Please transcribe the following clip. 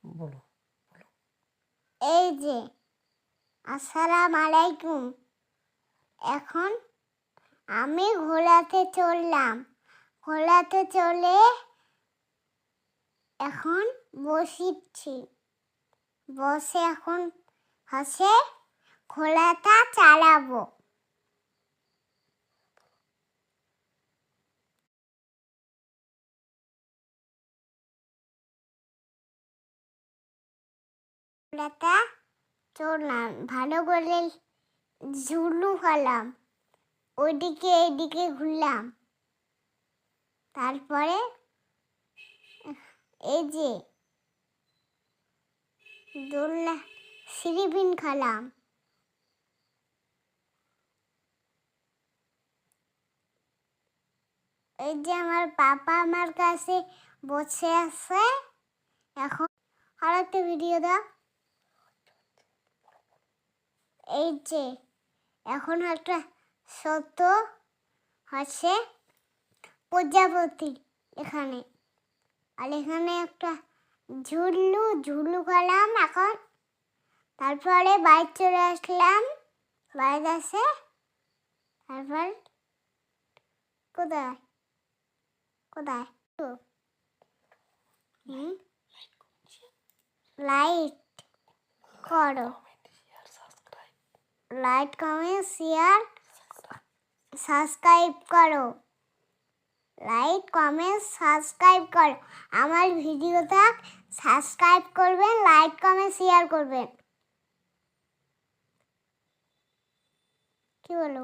বলো। এই যে আসসালামু আলাইকুম। এখন আমি ঘোড়াতে চললাম। ঘোড়াতে চলে এখন বসিচ্ছি। বসে এখন হচ্ছে ঘোড়াটা চালাবো। ঘোড়াটা চললাম, ভালো করে ঝুলু খেলাম, ওইদিকে এইদিকে ঘুরলাম। তারপরে এই যে দোলনা সিঁড়িবিন খেলাম। এই যে আমার পাপা আমার কাছে বসে আছে। এখন আর একটা ভিডিও দাও। এই যে এখন একটা ছোট হচ্ছে প্রজাপতি এখানে, আর এখানে একটা ঝুলু খেলাম এখন। তারপরে বাইক চলে আসলাম, বাইক আসে। তারপর কোথায় কোথায় লাইট করো, লাইক কমেন্ট শেয়ার সাবস্ক্রাইব করো, লাইক কমেন্ট সাবস্ক্রাইব করো। আমার ভিডিওটা সাবস্ক্রাইব করবেন, লাইক কমেন্ট শেয়ার করবেন। কি বলো?